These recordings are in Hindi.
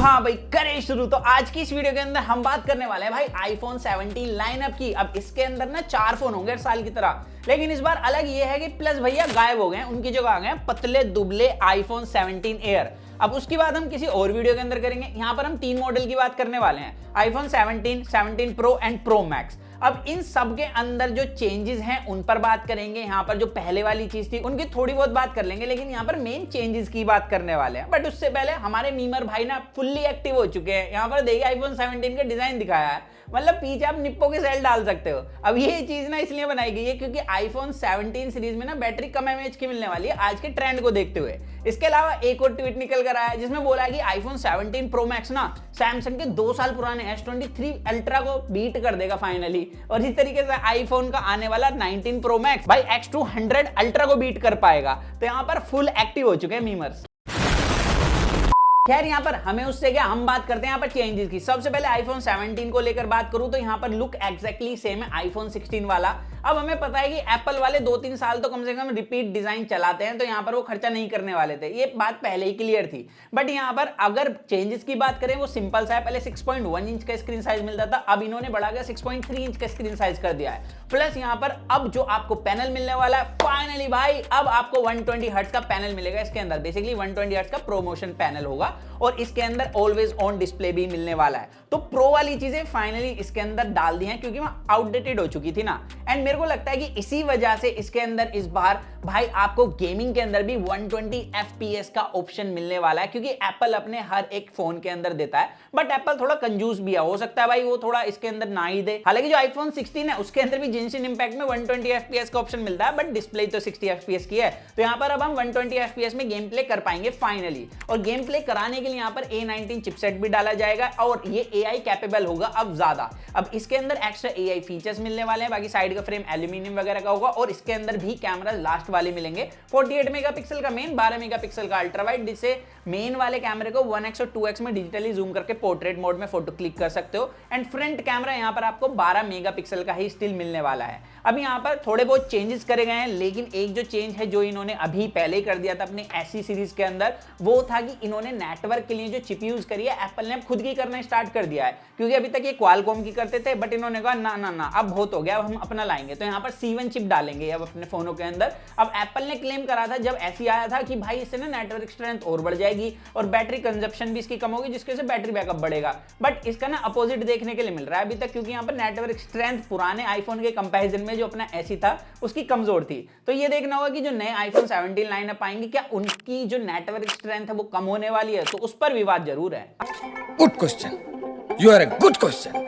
हाँ भाई, करें शुरू। तो आज की इस वीडियो के अंदर हम बात करने वाले हैं भाई आईफोन 17 लाइनअप की। अब इसके अंदर ना 4 फोन होंगे हर साल की तरह, लेकिन इस बार अलग ये है कि प्लस भैया गायब हो गए हैं, उनकी जगह आ गए हैं पतले दुबले आईफोन 17 एयर। अब उसकी बात हम किसी और वीडियो के अंदर करेंगे। यहाँ पर हम 3 मॉडल की बात करने वाले हैं, iPhone 17, 17 pro and pro max. अब इन सब के अंदर जो चेंजेस हैं उन पर बात करेंगे। यहाँ पर जो पहले वाली चीज थी उनकी थोड़ी बहुत बात कर लेंगे, लेकिन यहाँ पर मेन चेंजेस की बात करने वाले हैं। बट उससे पहले हमारे मीमर भाई ना फुल्ली एक्टिव हो चुके हैं। यहाँ पर देखिए आईफोन 17 का डिजाइन दिखाया है, मतलब पीछे आप निप्पो के सेल डाल सकते हो। अब ये चीज ना इसलिए बनाई गई है क्योंकि आईफोन 17 सीरीज में ना बैटरी कम एमएएच की मिलने वाली है आज के ट्रेंड को देखते हुए। इसके अलावा एक और ट्वीट निकल कर आया है जिसमें बोला है कि आईफोन 17 प्रो मैक्स ना सैमसंग के 2 साल पुराने S23 अल्ट्रा को बीट कर देगा फाइनली। और इस तरीके से आईफोन का आने वाला 19 प्रो मैक्स भाई X200 अल्ट्रा को बीट कर पाएगा। तो यहाँ पर फुल एक्टिव हो चुके हैं मीमर्स। खैर यहाँ पर हमें उससे क्या, हम बात करते हैं यहाँ पर चेंजेस की। सबसे पहले आईफोन 17 को लेकर बात करूं तो यहाँ पर लुक एग्जैक्टली सेम है आईफोन 16 वाला। अब हमें पता है कि एप्पल वाले 2-3 साल तो कम से कम रिपीट डिजाइन चलाते हैं, तो यहाँ पर वो खर्चा नहीं करने वाले थे, ये बात पहले ही क्लियर थी। बट यहाँ पर अगर चेंजेस की बात करें वो सिंपल सा है। पहले 6.1 इंच का स्क्रीन साइज मिलता था, अब इन्होंने बढ़ाकर 6.3 इंच का स्क्रीन साइज कर दिया है। प्लस यहाँ पर अब जो आपको पैनल मिलने वाला है फाइनली भाई, अब आपको 120 हर्ट्ज का पैनल मिलेगा इसके अंदर। बेसिकली 120 हर्ट्ज का प्रोमोशन पैनल होगा और इसके अंदर ऑलवेज ऑन डिस्प्ले भी मिलने वाला है। तो प्रो वाली चीजें फाइनली इसके अंदर डाल दी हैं क्योंकि वह आउटडेटेड हो चुकी थी ना। एंड मेरे को लगता है कि इसी वजह से इसके अंदर इस बार भाई आपको गेमिंग के अंदर भी 120 FPS का ऑप्शन मिलने वाला है, क्योंकि एप्पल अपने हर एक फोन के अंदर देता है। बट एप्पल थोड़ा कंजूस भी है, हो सकता है भाई वो थोड़ा इसके अंदर ना ही दे। हालांकि जो आईफोन 16 है उसके अंदर भी जेन्शिन इंपैक्ट में 120 FPS का ऑप्शन मिलता है, बट डिस्प्ले तो 60 FPS की है। तो यहाँ पर अब हम 120 FPS में गेम प्ले कर पाएंगे फाइनली। और गेम प्ले कराने के लिए यहाँ पर A19 चिपसेट भी डाला जाएगा और ये AI कैपेबल होगा अब ज्यादा। अब इसके अंदर एक्स्ट्रा AI फीचर्स मिलने वाले हैं। बाकी साइड का फ्रेम एल्यूमिनियम वगैरह का होगा और इसके अंदर भी कैमरा लास्ट वाले मिलेंगे। 48 मेगापिक्सल का मेन, 12 मेगापिक्सल का अल्ट्रा वाइड, जिससे मेन वाले कैमरे को 1x और 2x में डिजिटली जूम करके पोर्ट्रेट मोड में फोटो क्लिक कर सकते हो। एंड फ्रंट कैमरा यहाँ पर आपको 12 मेगापिक्सल का ही स्टिल मिलने वाला है। अब यहाँ पर थोड़े बहुत चेंजेस करे गए हैं, लेकिन एक जो चेंज है जो इन्होंने अभी पहले ही कर दिया था अपनी SE सीरीज के अंदर, वो था कि इन्होंने नेटवर्क के लिए जो चिप यूज करी है एप्पल ने अब खुद की करना स्टार्ट कर दिया है। क्योंकि अभी तक ये क्वालकॉम की करते थे, बट इन्होंने कहा ना ना ना अब बहुत हो गया, अब हम अपना लाएंगे। तो यहाँ पर C1 चिप डालेंगे अब अपने फोनों के अंदर। अब एप्पल ने क्लेम करा था जब SE आया था कि भाई इससे ना नेटवर्क स्ट्रेंथ और बढ़ जाएगी और बैटरी कंजप्शन भी इसकी कम होगी, जिसकी वजह से बैटरी बैकअप बढ़ेगा। बट इसका ना अपोजिट देखने के लिए मिल रहा है अभी तक, क्योंकि यहाँ पर नेटवर्क स्ट्रेंथ पुराने आईफोन के कंपैरिजन में जो अपना SE था उसकी कमजोर थी। तो ये देखना होगा कि जो नए आईफोन 17 लाइनअप आएंगे क्या उनकी जो नेटवर्क स्ट्रेंथ है वो कम होने वाली है, तो उस पर विवाद जरूर है। Good question, you are a good question.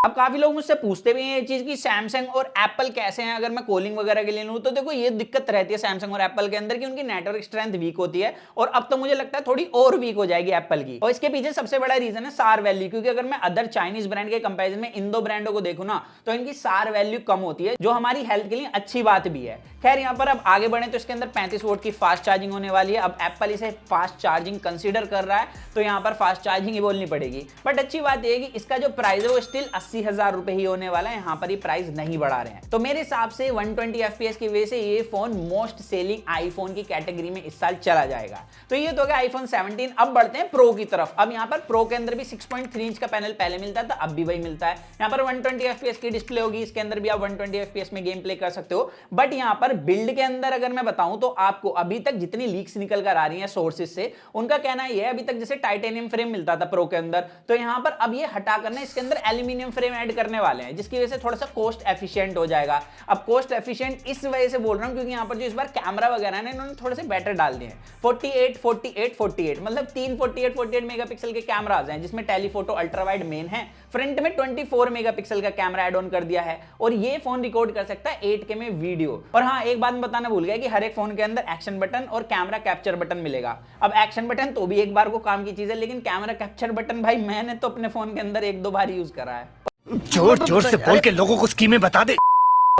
अब काफी लोग मुझसे पूछते भी हैं ये चीज कि सैमसंग और एप्पल कैसे हैं अगर मैं कॉलिंग वगैरह के लिए लूं। तो देखो ये दिक्कत रहती है सैमसंग और एप्पल के अंदर कि उनकी नेटवर्क स्ट्रेंथ वीक होती है, और अब तो मुझे लगता है थोड़ी और वीक हो जाएगी एप्पल की। और इसके पीछे सबसे बड़ा रीजन है सार वैल्यू, क्योंकि अगर मैं अदर चाइनीज ब्रांड के कंपेरिजन में इन दो ब्रांडों को देखूं ना तो इनकी सार वैल्यू कम होती है, जो हमारी हेल्थ के लिए अच्छी बात भी है। खैर यहाँ पर अब आगे बढ़े तो इसके अंदर 35 वोल्ट की फास्ट चार्जिंग होने वाली है। अब एप्पल इसे फास्ट चार्जिंग कंसीडर कर रहा है, तो यहाँ पर फास्ट चार्जिंग ही बोलनी पड़ेगी। बट अच्छी बात यह है कि इसका जो प्राइस है वो स्टिल 80,000 रुपए ही होने वाला है, यहाँ पर ही प्राइस नहीं बढ़ा रहे हैं। तो मेरे हिसाब से 120 FPS की वजह से ये फोन मोस्ट सेलिंग आईफोन की कैटेगरी में इस साल चला जाएगा। तो ये तो गया आईफोन 17। अब बढ़ते हैं प्रो की तरफ। अब यहाँ पर प्रो के अंदर भी 6.3 इंच का पैनल पहले मिलता था, अब भी वही मिलता है। यहाँ पर 120 FPS की डिस्प्ले होगी, इसके अंदर भी आप 120 FPS में गेम प्ले कर सकते हो। बट यहाँ पर बिल्ड के अंदर अगर मैं बताऊं तो आपको अभी तक जितनी लीक्स निकल कर आ रही हैं सोर्सेज से, उनका कहना यह है अभी तक जैसे टाइटेनियम फ्रेम मिलता था प्रो के अंदर, तो यहाँ पर अब ये हटा करना इसके अंदर एल्यूमिनियम फ्रेम ऐड करने वाले हैं, जिसकी वजह से थोड़ा सा कॉस्ट एफिशिएंट हो जाएगा। अब कॉस्ट एफिशिएंट इस वजह से बोल रहा हूं क्योंकि यहाँ पर जो इस बार कैमरा वगैरह है इन्होंने थोड़े से बेटर डाल दिए हैं। 48 48 48 मतलब 3 48 मेगापिक्सल के कैमराज हैं, जिसमें टेलीफोटो अल्ट्रा वाइड मेन है। फ्रंट में 24 मेगापिक्सल का कैमरा ऐड ऑन कर दिया है और ये फोन रिकॉर्ड कर सकता है 8K में वीडियो। और हाँ, एक बात बताना भूल गया कि हर एक फोन के अंदर एक्शन बटन और कैमरा कैप्चर बटन मिलेगा। अब एक्शन बटन तो भी एक बार को काम की चीज है, लेकिन कैमरा कैप्चर बटन भाई मैंने तो अपने फोन के अंदर 1-2 बार यूज करा है। जोर जोर से बोल के लोगों को स्कीमें बता दे।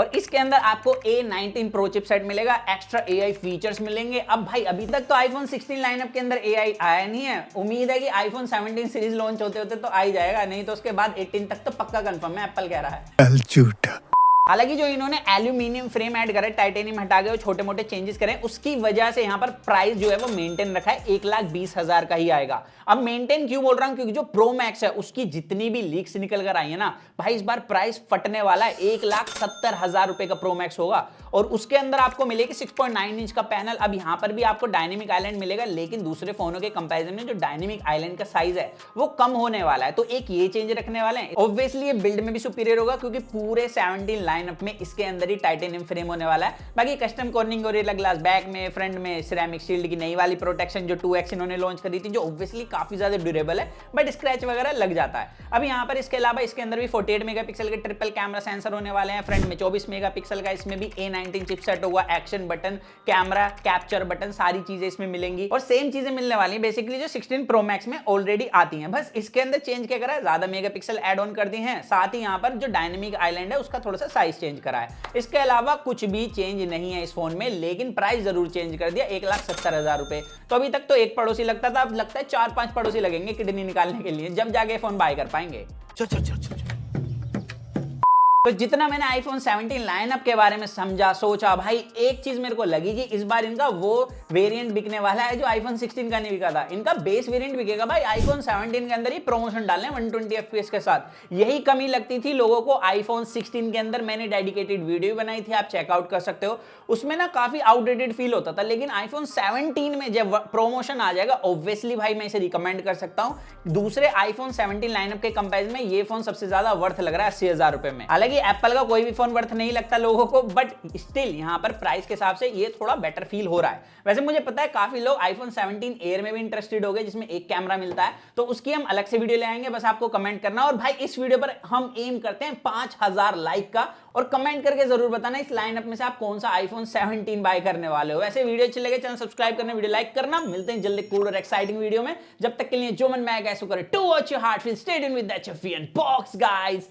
और इसके अंदर आपको A19 प्रो चिपसेट मिलेगा, एक्स्ट्रा AI फीचर्स मिलेंगे। अब भाई अभी तक तो आईफोन 16 लाइनअप के अंदर AI आया नहीं है, उम्मीद है कि आईफोन 17 सीरीज लॉन्च होते होते तो आ ही जाएगा, नहीं तो उसके बाद 18 तक तो पक्का कंफर्म है, एप्पल कह रहा है। झूठा। हालांकि जो इन्होंने एल्यूमिनियम फ्रेम ऐड करा है, टाइटेनियम हटा के छोटे मोटे चेंजेस करे, उसकी वजह से यहाँ पर प्राइस जो है वो मेंटेन रखा है, 1,20,000 का ही आएगा। अब मेंटेन क्यों बोल रहा हूं, क्योंकि जो प्रो मैक्स है उसकी जितनी भी लीक्स निकल कर आई है ना भाई, इस बार प्राइस फटने वाला है। 1,70,000 रुपए का प्रो मैक्स होगा और उसके अंदर आपको मिलेगी 6.9 इंच का पैनल। अब यहाँ पर भी आपको डायनेमिक आइलैंड मिलेगा, लेकिन दूसरे फोनों के कंपैरिजन में जो डायनेमिक आइलैंड का साइज है वो कम होने वाला है, तो एक ये चेंज रखने वाले हैं। ऑब्वियसली ये बिल्ड में भी सुपीरियर होगा, क्योंकि पूरे 17 लाइनअप में इसके अंदर ही टाइटेनियम फ्रेम होने वाला है। बाकी कस्टम कॉर्निंग और ग्लास बैक में, फ्रंट में सिरेमिक शील्ड की नई वाली प्रोटेक्शन जो 2x इन्होंने लॉन्च करी थी, जो ऑब्वियसली काफी ज्यादा ड्यूरेबल है, बट स्क्रैच वगैरह लग जाता है। अब यहाँ पर इसके अलावा इसके अंदर भी 48 मेगापिक्सल के ट्रिपल कैमरा सेंसर होने वाले हैं, फ्रंट में 24 मेगापिक्सल का, इसमें भी A19 चिपसेट होगा, action button, camera capture button, सारी चीजें इसमें मिलेंगी और सेम चीजें मिलने वाली हैं बेसिकली जो 16 प्रो मैक्स में ऑलरेडी आती हैं। बस इसके अंदर चेंज क्या करा है, ज्यादा मेगापिक्सल ऐड ऑन कर दिए हैं, साथ ही यहाँ पर जो डायनेमिक आइलैंड है उसका थोड़ा सा साइज चेंज करा है। इसके अलावा कुछ भी चेंज नहीं है इस फोन में, लेकिन प्राइस जरूर चेंज कर दिया, 1,70,000 रुपए। तो अभी तक तो एक पड़ोसी लगता था, अब लगता है 4-5 पड़ोसी लगेंगे किडनी निकालने के लिए, जब जाके फोन बाय कर पाएंगे। तो जितना मैंने आईफोन 17 लाइनअप के बारे में समझा, सोचा, भाई एक चीज मेरे को लगी कि इस बार इनका वो वेरिएंट बिकने वाला है जो आईफोन 16 का नहीं बिका था। इनका बेस वेरिएंट बिकेगा भाई। आईफोन 17 के अंदर ही प्रमोशन डालने 120 FPS के साथ, यही कमी लगती थी लोगों को आईफोन 16 के अंदर। मैंने डेडिकेटेड वीडियो बनाई थी, आप चेकआउट कर सकते हो, उसमें ना काफी आउटडेटेड फील होता था। लेकिन आईफोन 17 में जब प्रमोशन आ जाएगा, ऑब्वियसली भाई मैं इसे रिकमेंड कर सकता हूं। दूसरे आईफोन 17 लाइनअप के कंपैरिजन में ये फोन सबसे ज्यादा वर्थ लग रहा है 80,000 रुपए में। हालांकि एप्पल का कोई भी फोन वर्थ नहीं लगता लोगों को, बट स्टिल यहां पर प्राइस के हिसाब से ये थोड़ा बेटर फील हो रहा है। वैसे मुझे पता है काफी लोग आईफोन 17 एयर में भी इंटरेस्टेड हो गए, जिसमें एक कैमरा मिलता है, तो उसकी हम अलग से वीडियो ले आएंगे, बस आपको कमेंट करना। और भाई इस वीडियो पर हम एम करते हैं 5,000 लाइक का, और कमेंट करके जरूर बताना इस लाइनअप में से आप कौन सा आईफोन 17 बाय करने वाले हो। वैसे वीडियो अच्छी लगे चैनल सब्सक्राइब करना, वीडियो लाइक करना। मिलते हैं जल्दी कूल और एक्साइटिंग वीडियो में, जब तक के लिए जो मन में आएगा ऐसा करें। To watch your heart feel, stay tuned with that and box guys.